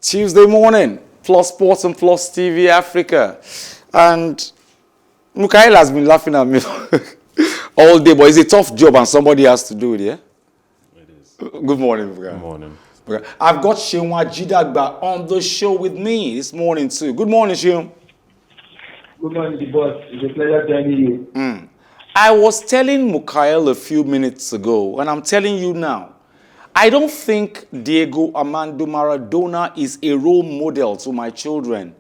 Tuesday morning, Plus Sports and Plus TV Africa. And Mukail has been laughing at me all day, but it's a tough job and somebody has to do it, yeah? It is. Good morning, Mukail. Good morning. I've got Seun Ajidagba on the show with me this morning too. Good morning, Seun. Good morning, the boss. It's a pleasure joining you. I was telling Mukail a few minutes ago, and I'm telling you now, I don't think Diego Armando Maradona is a role model to my children.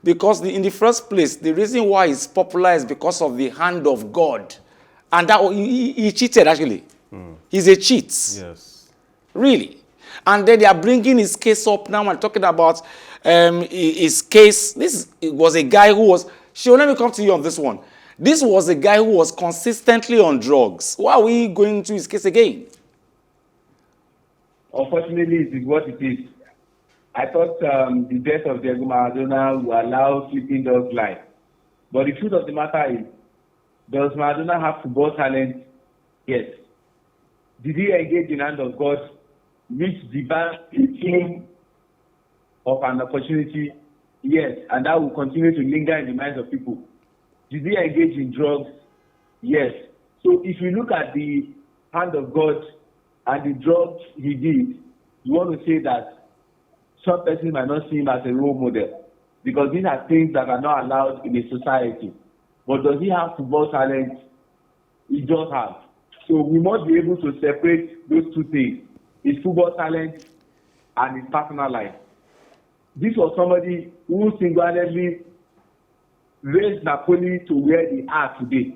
Because in the first place, the reason why he's popular is because of the hand of God. And that he cheated, actually. He's a cheat. Yes. Really. And then they are bringing his case up now and talking about his case. This was a guy who was... Sure, let me come to you on this one. This was a guy who was consistently on drugs. Why are we going to his case again? Unfortunately, it is what it is. I thought the death of Diego Maradona will allow sleeping dogs lie. But the truth of the matter is, does Maradona have football talent? Yes. Did he engage in hand of God, reach the king of an opportunity? Yes. And that will continue to linger in the minds of people. Did he engage in drugs? Yes. So if you look at the hand of God and the drugs he did, you want to say that some person might not see him as a role model because these are things that are not allowed in a society. But does he have football talent? He does have. So we must be able to separate those two things, his football talent and his personal life. This was somebody who single-handedly raised Napoli to where they are today.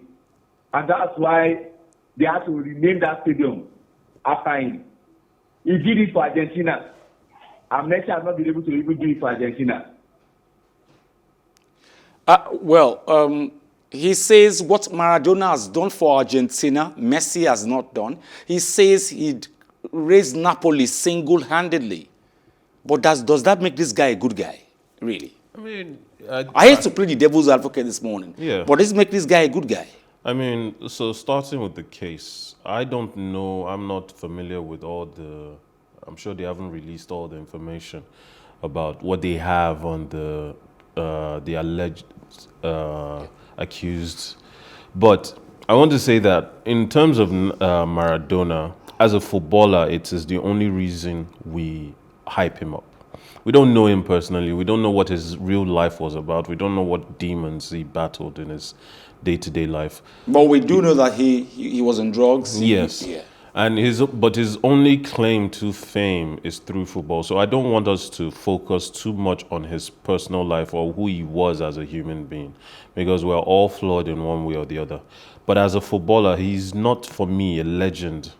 And that's why they had to rename that stadium after him. He did it for Argentina. And Messi has not been able to even do it for Argentina. He says what Maradona has done for Argentina, Messi has not done. He says he'd raised Napoli single-handedly. But does that make this guy a good guy, really? I mean... I hate to play the devil's advocate this morning. Yeah. But does it make this guy a good guy? I mean, so starting with the case, I don't know, I'm not familiar with all the... I'm sure they haven't released all the information about what they have on the alleged accused. But I want to say that in terms of Maradona, as a footballer, it is the only reason we hype him up. We don't know him personally. We don't know what his real life was about. We don't know what demons he battled in his day-to-day life. But we do know that he was on drugs. Yes. Yeah. And his only claim to fame is through football. So I don't want us to focus too much on his personal life or who he was as a human being, because we're all flawed in one way or the other. But as a footballer, he's not, for me, a legend.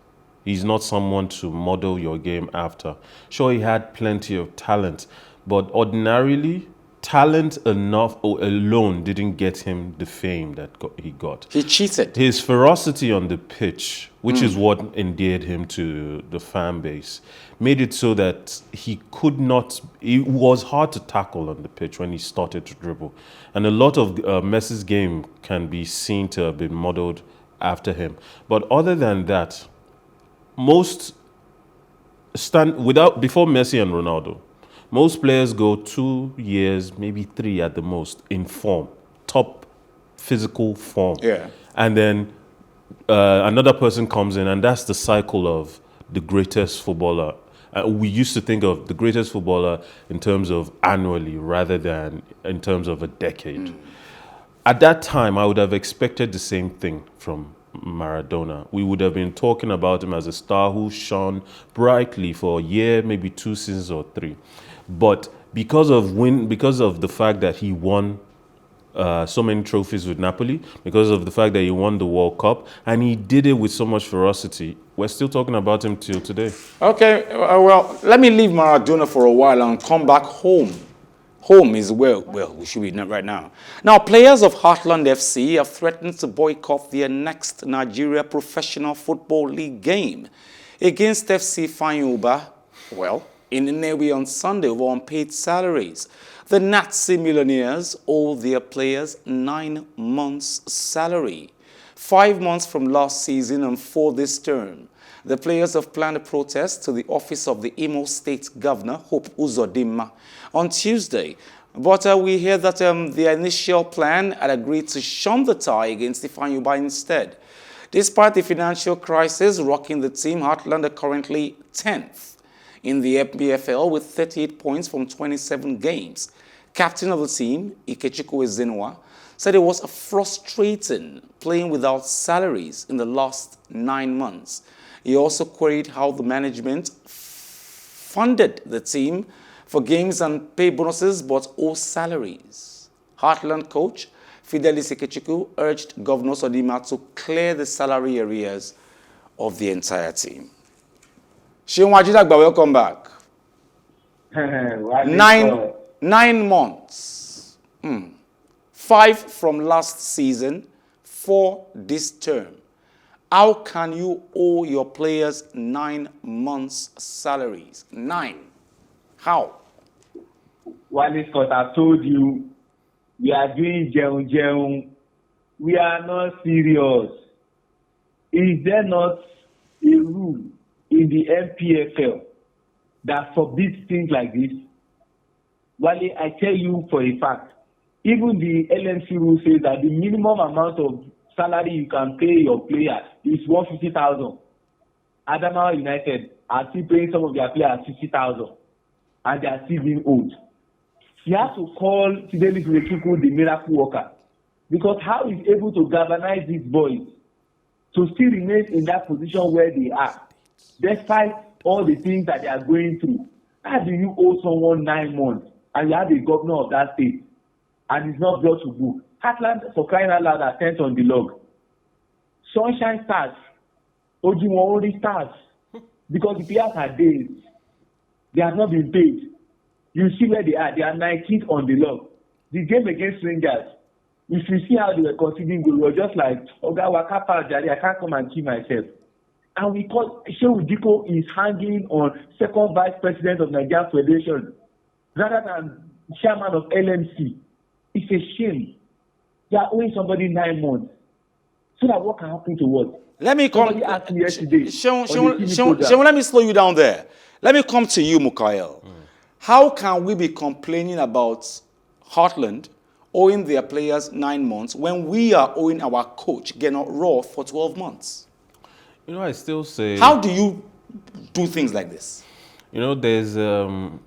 He's not someone to model your game after. Sure, he had plenty of talent, but ordinarily, talent enough or alone didn't get him the fame that he got. He cheated. His ferocity on the pitch, which is what endeared him to the fan base, made it so that he could not... It was hard to tackle on the pitch when he started to dribble. And a lot of Messi's game can be seen to have been modeled after him. But other than that, before Messi and Ronaldo, most players go 2 years, maybe 3 at the most, in form, top physical form. Yeah. And then another person comes in, and that's the cycle of the greatest footballer. We used to think of the greatest footballer in terms of annually rather than in terms of a decade. At that time, I would have expected the same thing from Maradona. We would have been talking about him as a star who shone brightly for a year, maybe 2 seasons or 3. But because of the fact that he won so many trophies with Napoli, because of the fact that he won the World Cup, and he did it with so much ferocity, we're still talking about him till today. Okay, well, let me leave Maradona for a while and come back home. Home is where we should be right now. Now, players of Heartland FC have threatened to boycott their next Nigeria Professional Football League game against FC Fanyuba, in Nnewi on Sunday over unpaid salaries. The Nazi millionaires owe their players 9 months' salary. 5 months from last season and for this term, the players have planned a protest to the office of the Imo State Governor, Hope Uzodimma, on Tuesday. But we hear that the initial plan had agreed to shun the tie against Ifeanyi instead. Despite the financial crisis rocking the team, Heartland are currently 10th in the NPFL with 38 points from 27 games. Captain of the team, Ikechukwu Ezenwa, said it was frustrating playing without salaries in the last 9 months. He also queried how the management funded the team for games and pay bonuses but owe salaries. Heartland coach Fidelis Ikechukwu urged Governor Odima to clear the salary arrears of the entire team. Seun Ajidagba, welcome back. 9 months. 5 from last season, 4 this term. How can you owe your players 9 months' salaries? 9. How? Wale Scott, I told you, we are doing jeun. We are not serious. Is there not a rule in the NPFL that forbids things like this? Wale, I tell you for a fact, even the LMC rule says that the minimum amount of salary you can pay your players is 150,000. Adamawa United are still paying some of their players 60,000, and they are still being owed. You have to call Fidelis Ikechukwu the miracle worker, because how is able to galvanize these boys to still remain in that position where they are, despite all the things that they are going through? How do you owe someone 9 months and you have the governor of that state and it's not brought to book? Heartland, for crying out loud, are 10th on the log. Sunshine starts. Ojuwon only starts because the players are days. They have not been paid. You see where they are. They are 19th on the log. The game against Rangers, if you see how they were conceding goals, we were just like, Oga Wakapa Jari, I can't come and kill myself. And we call Seun Diko is hanging on second vice president of Nigerian Federation rather than chairman of LMC. It's a shame. They are owing somebody 9 months. So that what can happen to what? Let me come. Somebody asked me yesterday. Seun, let me slow you down there. Let me come to you, Mukael. How can we be complaining about Heartland owing their players 9 months when we are owing our coach, Gernot Rohr, for 12 months? You know, I still say... How do you do things like this? You know, there's... in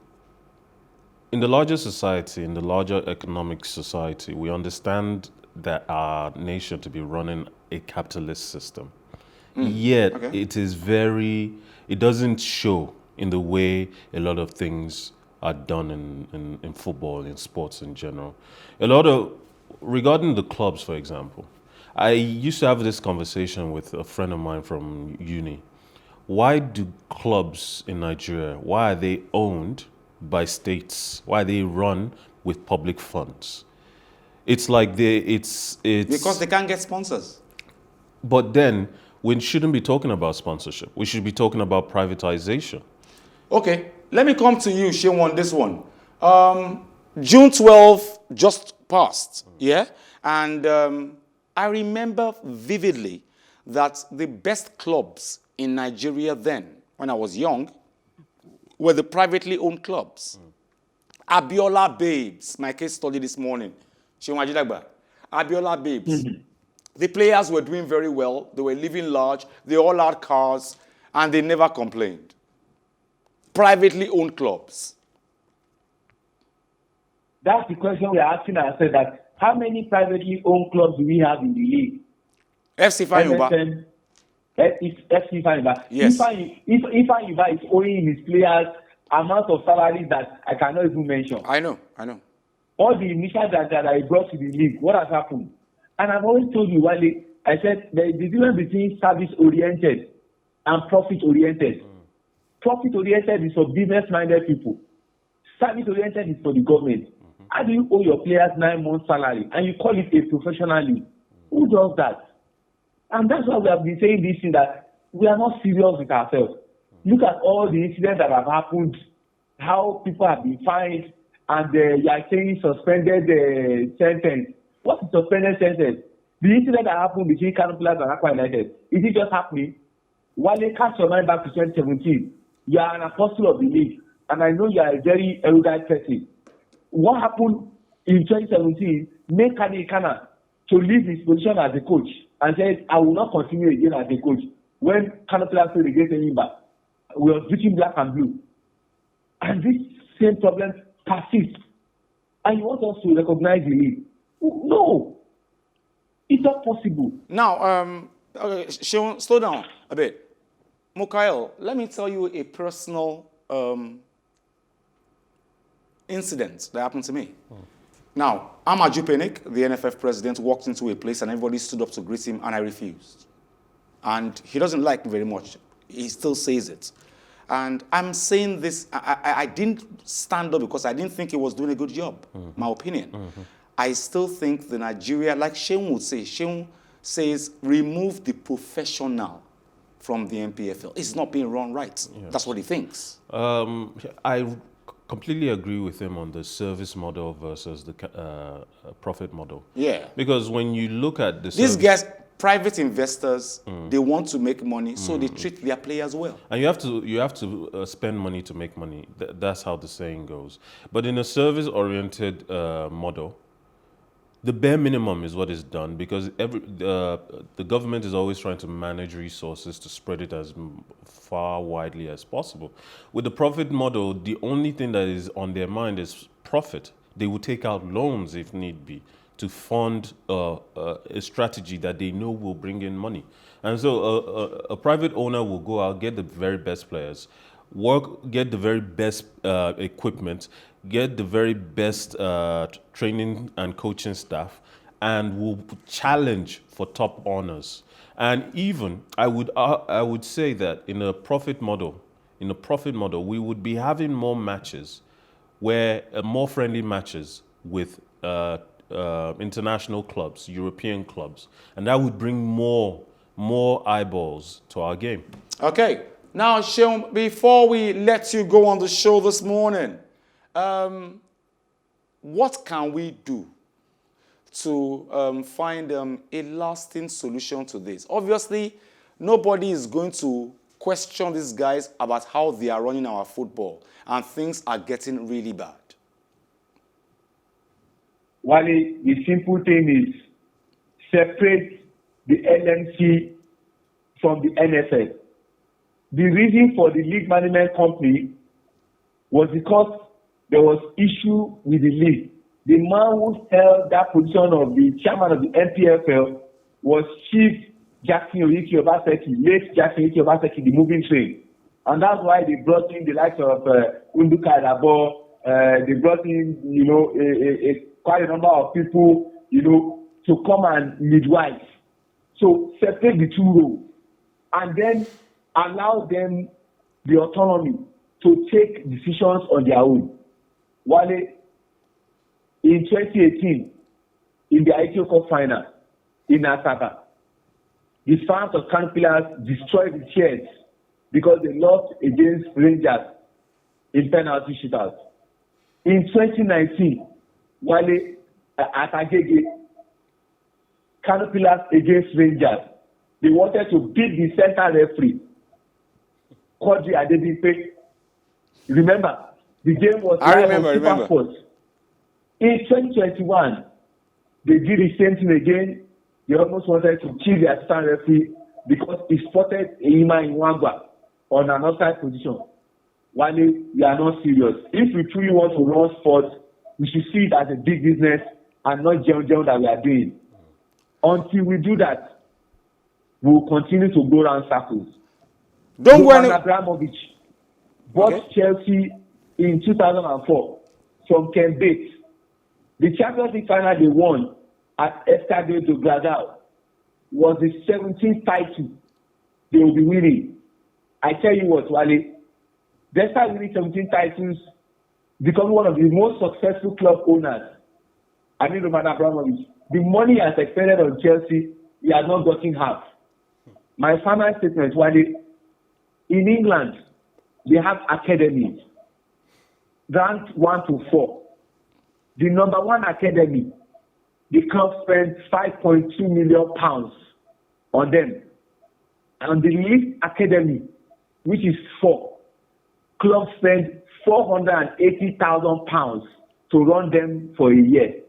the larger society, in the larger economic society, we understand that our nation to be running a capitalist system. Yet, it is very... It doesn't show in the way a lot of things are done in football, in sports in general. Regarding the clubs, for example, I used to have this conversation with a friend of mine from uni. Why do clubs in Nigeria, why are they owned by states? Why are they run with public funds? It's like it's because they can't get sponsors. But then we shouldn't be talking about sponsorship. We should be talking about privatization. Okay, let me come to you, Seun, on this one. June 12 just passed, yeah? And I remember vividly that the best clubs in Nigeria then, when I was young, were the privately owned clubs. Abiola Babes, my case study this morning. Seun Ajidagba. Abiola Babes. The players were doing very well. They were living large. They all had cars, and they never complained. Privately owned clubs. That's the question we're asking ourselves, that how many privately owned clubs do we have in the league? FC Ifeanyi. FC Ifeanyi. Yes. If Ifeanyi is owing his players amount of salaries that I cannot even mention. I know. All the initial data that I brought to the league, what has happened? And I've always told you, Wale, I said there is a difference between service-oriented and profit-oriented. Profit-oriented is for business-minded people. Service-oriented is for the government. How do you owe your players 9 months' salary and you call it a professional league? Who does that? And that's why we have been saying this thing, that we are not serious with ourselves. Look at all the incidents that have happened, how people have been fined, and you are saying suspended sentence. What is suspended sentence? The incident that happened between Kano Pillars and Aqua United, is it just happening? Wale, cast your mind back to 2017. You are an apostle of the league, and I know you are a very erudite person. What happened in 2017 made Kane Ikana to leave his position as a coach and said, I will not continue again as a coach. When Kano Pillars played against Enyimba, we were switching black and blue. And this same problem persists. And you want us to recognize the league? No. It's not possible. Now, Seun, slow down a bit. Mukail, let me tell you a personal incident that happened to me. Now, I'm Ajupenik, the NFF president, walked into a place and everybody stood up to greet him and I refused. And he doesn't like me very much. He still says it. And I'm saying this, I didn't stand up because I didn't think he was doing a good job, my opinion. I still think the Nigeria, like Seun would say, Seun says, remove the professional from the NPFL. It's not being run right. Yes. That's what he thinks. I completely agree with him on the service model versus the profit model. Yeah. Because when you look at the these guys, private investors, they want to make money, so they treat their players well. And you have to spend money to make money. That's how the saying goes. But in a service-oriented model, the bare minimum is what is done because the government is always trying to manage resources to spread it as far widely as possible. With the profit model, the only thing that is on their mind is profit. They will take out loans if need be to fund a strategy that they know will bring in money. And so a private owner will go out, get the very best players, get the very best equipment, get the very best training and coaching staff, and will challenge for top honors. And even I would say that in a profit model, we would be having more matches, where more friendly matches with international clubs, European clubs, and that would bring more eyeballs to our game. Okay, now Seun, before we let you go on the show this morning, what can we do to find a lasting solution to this? Obviously, nobody is going to question these guys about how they are running our football, and things are getting really bad. Wally, the simple thing is separate the LMC from the NFL. The reason for the league management company was because there was issue with the league. The man who held that position of the chairman of the NPFL was Chief Jackson Oyiki Obaseki, late Jackson Oyiki Obaseki, the moving train. And that's why they brought in the likes of Unduka Adabo, they brought in, quite a number of people, to come and midwife. So separate the two roles and then allow them the autonomy to take decisions on their own. Wale, in 2018, in the ITO Cup final in Asaka, the fans of Kano Pillars destroyed the chairs because they lost against Rangers in penalty shootouts. In 2019, Wale at Agege, Kano Pillars against Rangers, they wanted to beat the center referee, Quadri Adedipe. Remember, the game was live on Super Sports. In 2021, they did the same thing again. They almost wanted to kill the assistant referee because he spotted Eima Nwagba on an outside position. Wale, we are not serious. If we truly want to run sports, we should see it as a big business and not gel that we are doing. Until we do that, we will continue to go around circles. Don't worry. Abramovich bought Chelsea in 2004 from Ken Bates. The Champions League final they won at Estadio do Gradal was the 17th title they will be winning. I tell you what, Wale, despite winning 17 titles, becoming one of the most successful club owners, Roman Abramovich, the money he has expended on Chelsea, he has not gotten half. My final statement, Wale, in England, they have academies ranked 1 to 4. The number 1 academy the club spent £5.2 million on them. And the Leeds Academy, which is 4, clubs spent £480,000 to run them for a year.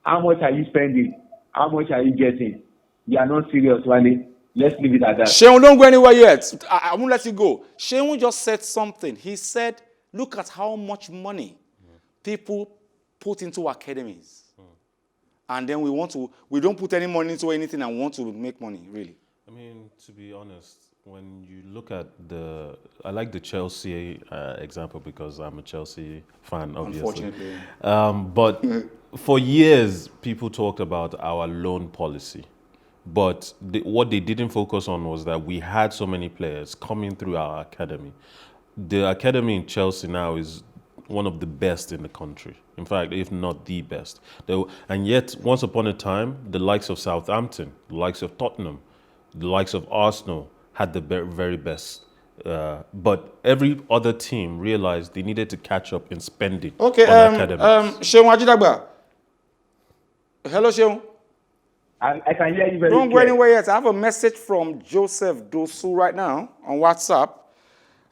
How much are you spending? How much are you getting? You are not serious, Wale. Let's leave it at that. Seun, don't go anywhere yet. I won't let you go. Seun just said something. He said, look at how much money people put into academies. And then we don't put any money into anything and want to make money, really. I mean, to be honest, when you look at I like the Chelsea example because I'm a Chelsea fan, obviously. Unfortunately. But for years, people talked about our loan policy. But what they didn't focus on was that we had so many players coming through our academy. The academy in Chelsea now is one of the best in the country. In fact, if not the best. And yet, once upon a time, the likes of Southampton, the likes of Tottenham, the likes of Arsenal had the very best. But every other team realized they needed to catch up in spending on academies. Seun Ajidagba. Hello, Seun. I can hear you very Don't go clear. anywhere yet. I have a message from Joseph Dosu right now on WhatsApp.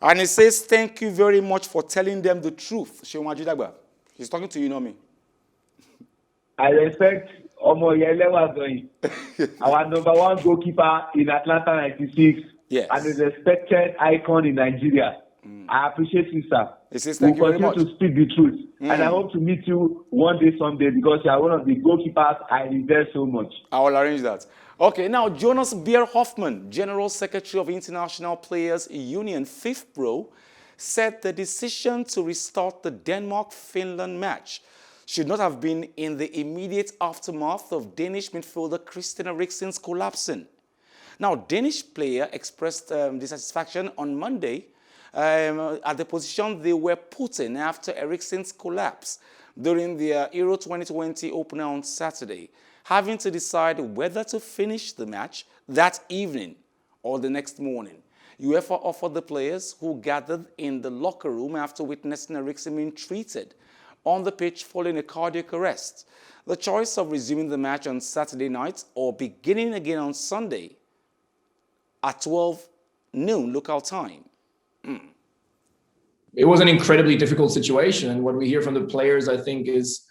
And it says, thank you very much for telling them the truth, Seun Ajidagba. He's talking to you, not me. I respect Omo Yelewa going. Our number 1 goalkeeper in Atlanta 96. Yes. And a respected icon in Nigeria. I appreciate you, sir. He says, thank you very much. Continue to speak the truth. And I hope to meet you one day someday because you are one of the goalkeepers I invest so much. I will arrange that. Okay, now Jonas Bierhoffmann, General Secretary of International Players Union, FIFPRO, said the decision to restart the Denmark-Finland match should not have been in the immediate aftermath of Danish midfielder Christian Eriksen's collapsing. Now, Danish player expressed dissatisfaction on Monday at the position they were put in after Eriksen's collapse during the Euro 2020 opener on Saturday, having to decide whether to finish the match that evening or the next morning. UEFA offered the players who gathered in the locker room after witnessing Eriksen being treated on the pitch following a cardiac arrest the choice of resuming the match on Saturday night or beginning again on Sunday at 12 noon local time. It was an incredibly difficult situation, and what we hear from the players, I think, is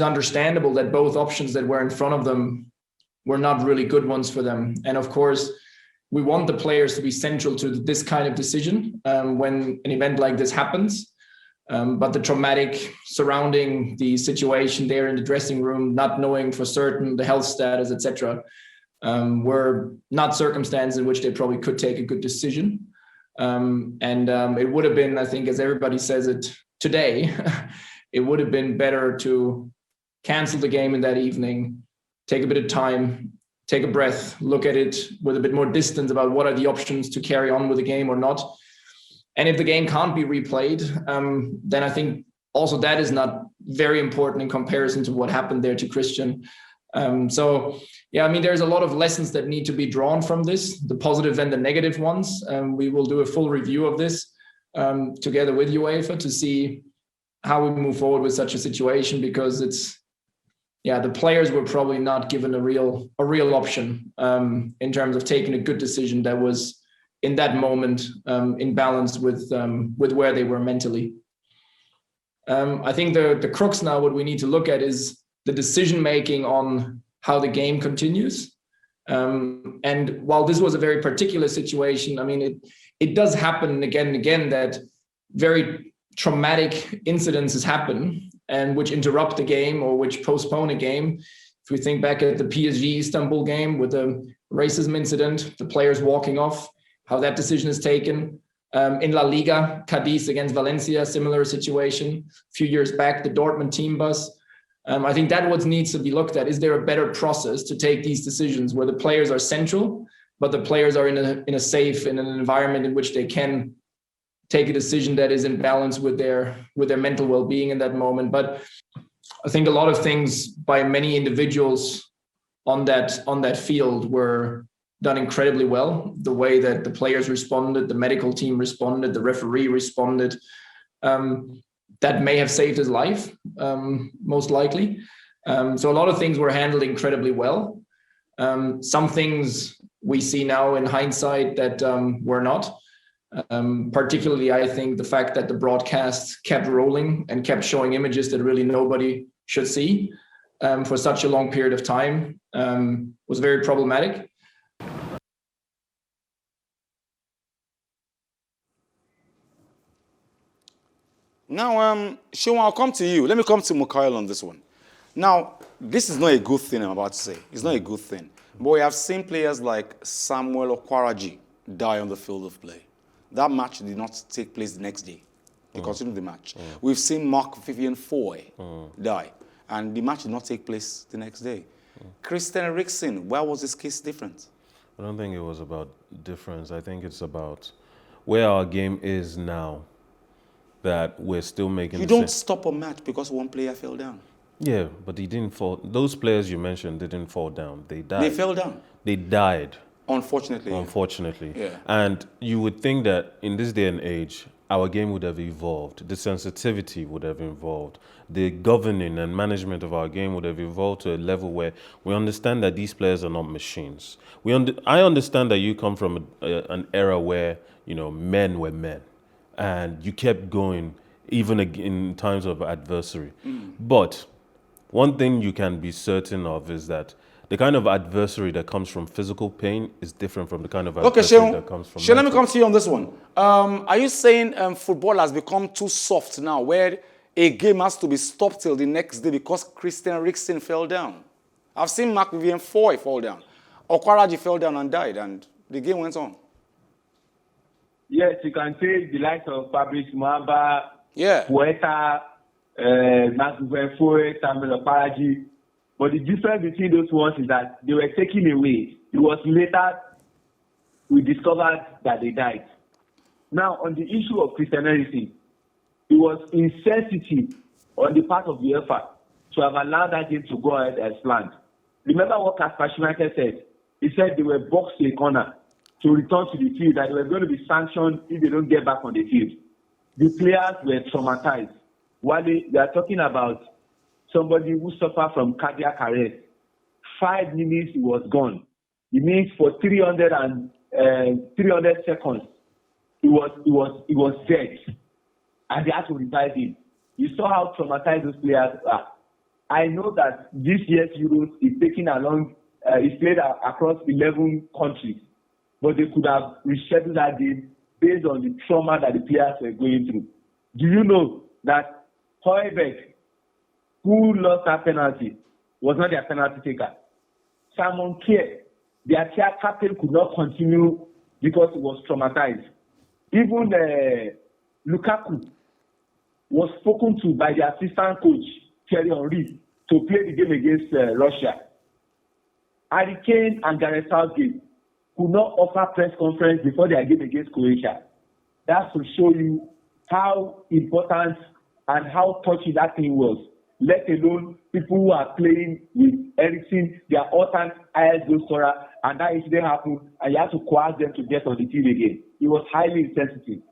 understandable that both options that were in front of them were not really good ones for them. And of course, we want the players to be central to this kind of decision when an event like this happens. But the traumatic surrounding the situation there in the dressing room, not knowing for certain the health status, etc., were not circumstances in which they probably could take a good decision. It would have been, I think, as everybody says it today, it would have been better to cancel the game in that evening, take a bit of time, take a breath, look at it with a bit more distance about what are the options to carry on with the game or not. And if the game can't be replayed, then I think also that is not very important in comparison to what happened there to Christian. Yeah, I mean, there's a lot of lessons that need to be drawn from this, the positive and the negative ones. We will do a full review of this together with UEFA to see how we move forward with such a situation, because the players were probably not given a real option in terms of taking a good decision that was in that moment in balance with where they were mentally. I think the crux now, what we need to look at is the decision making on how the game continues. And while this was a very particular situation, I mean, it does happen again and again that very traumatic incidences happen and which interrupt the game or which postpone a game. If we think back at the PSG Istanbul game with the racism incident, the players walking off, how that decision is taken. In La Liga, Cadiz against Valencia, similar situation. A few years back, the Dortmund team bus. I think that what needs to be looked at. Is there a better process to take these decisions where the players are central, but the players are in an environment in which they can take a decision that is in balance with their mental well-being in that moment. But I think a lot of things by many individuals on that field were done incredibly well. The way that the players responded, the medical team responded, the referee responded, that may have saved his life, most likely. So a lot of things were handled incredibly well. Some things we see now in hindsight that were not. Particularly, I think the fact that the broadcast kept rolling and kept showing images that really nobody should see for such a long period of time was very problematic. Now, Seun, I'll come to you. Let me come to Mikhail on this one. Now, this is not a good thing I'm about to say. It's not a good thing. But we have seen players like Samuel Okwaraji die on the field of play. That match did not take place the next day. They continued the match. We've seen Mark Vivian Foy die, and the match did not take place the next day. Christian Eriksen, why was his case different? I don't think it was about difference. I think it's about where our game is now, that we're still making. You don't stop a match because one player fell down. Yeah, but he didn't fall. Those players you mentioned didn't fall down. They died. They fell down. They died. Unfortunately. Unfortunately. Yeah. And you would think that in this day and age, our game would have evolved. The sensitivity would have evolved. The governing and management of our game would have evolved to a level where we understand that these players are not machines. I understand that you come from an era where, men were men. And you kept going even in times of adversity. But one thing you can be certain of is that the kind of adversary that comes from physical pain is different from the kind of adversary that comes from Seun, let me come to you on this one. Are you saying football has become too soft now, where a game has to be stopped till the next day because Christian Eriksen fell down? I've seen Mark Vivian Foy fall down. Okwaraji fell down and died, and the game went on. Yes, you can say the likes of Fabrice Muamba, Puerta, Mark Vivian Foy, Samuel Okwaraji. But the difference between those ones is that they were taken away. It was later we discovered that they died. Now, on the issue of Christian Eriksen, it was insensitive on the part of the UEFA to have allowed that game to go ahead as planned. Remember what Kasper Schmeichel said? He said they were boxed to a corner to return to the field, that they were going to be sanctioned if they don't get back on the field. The players were traumatized. While they are talking about somebody who suffered from cardiac arrest, 5 minutes he was gone. It means for 300 seconds, he was dead, and they had to revive him. You saw how traumatized those players are. I know that this year's Euros is taking along, is played across 11 countries, but they could have rescheduled that game based on the trauma that the players were going through. Do you know that Højbjerg, who lost that penalty, was not their penalty taker? Simon Kjær, their captain, could not continue because he was traumatized. Even Lukaku was spoken to by the assistant coach, Thierry Henry, to play the game against Russia. Harry Kane and Gareth Southgate could not offer press conference before their game against Croatia. That's to show you how important and how touchy that thing was. Let alone people who are playing with Eriksen, their all-time highest goal scorer, and that incident happened, and you have to coerce them to get on the field again. It was highly insensitive.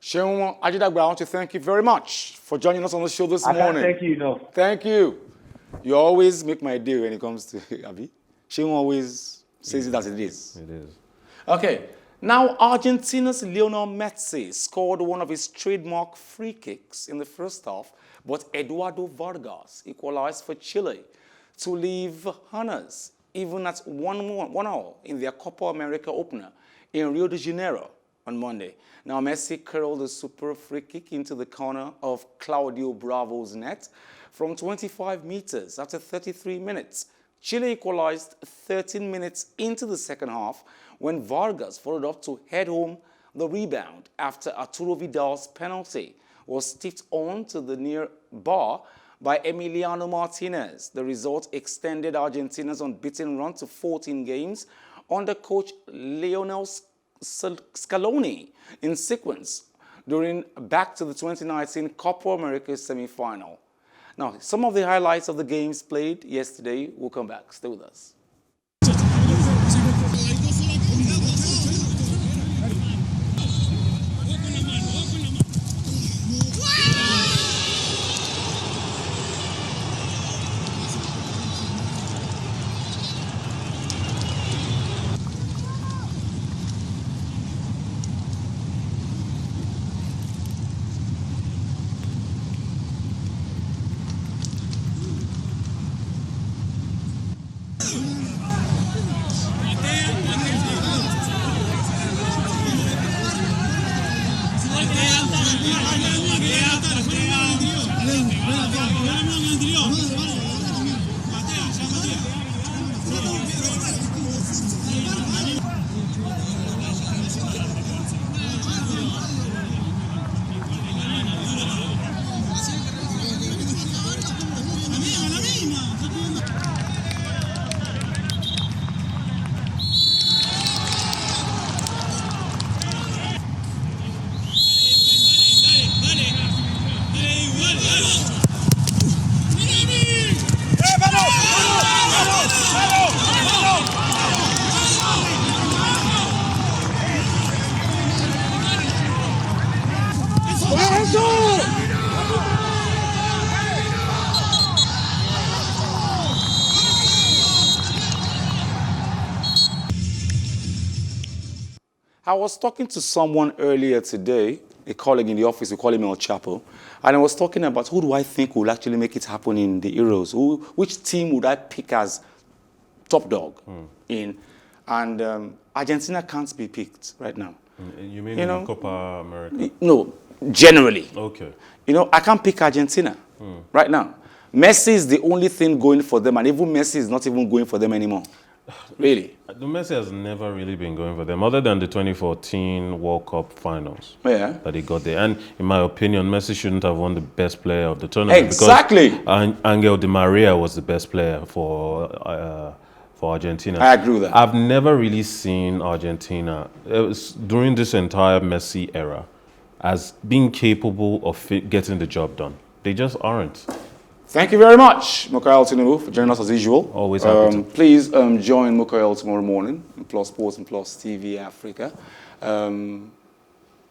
Seun Ajidagba, I want to thank you very much for joining us on the show this morning. Thank you enough. Thank you. You always make my day when it comes to Abi. Seun always says it as it is. It is. Okay. Now, Argentina's Lionel Messi scored one of his trademark free kicks in the first half, but Eduardo Vargas equalized for Chile to leave honors even at 1-1 in their Copa America opener in Rio de Janeiro on Monday. Now, Messi curled a super free kick into the corner of Claudio Bravo's net from 25 meters after 33 minutes. Chile equalized 13 minutes into the second half when Vargas followed up to head home the rebound after Arturo Vidal's penalty was stiffed on to the near bar by Emiliano Martinez. The result extended Argentina's unbeaten run to 14 games under coach Lionel Scaloni in sequence during back to the 2019 Copa America semi-final. Now, some of the highlights of the games played yesterday will come back. Stay with us. I was talking to someone earlier today, a colleague in the office, we call him El Chapo, and I was talking about who do I think will actually make it happen in the Euros? Which team would I pick as top dog in? And Argentina can't be picked right now. You mean in Copa America? No, generally. Okay. I can't pick Argentina right now. Messi is the only thing going for them, and even Messi is not even going for them anymore. Really? The Messi has never really been going for them, other than the 2014 World Cup finals that he got there. And in my opinion, Messi shouldn't have won the best player of the tournament. Exactly. Because Angel Di Maria was the best player for Argentina. I agree with that. I've never really seen Argentina, during this entire Messi era, as being capable of getting the job done. They just aren't. Thank you very much, Mukael Tinubu, for joining us as usual. Always happy to. Please join Mukael tomorrow morning on Plus Sports and Plus TV Africa.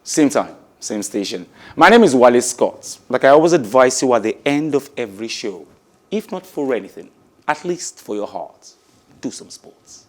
Same time, same station. My name is Wale Scott. Like I always advise you at the end of every show, if not for anything, at least for your heart, do some sports.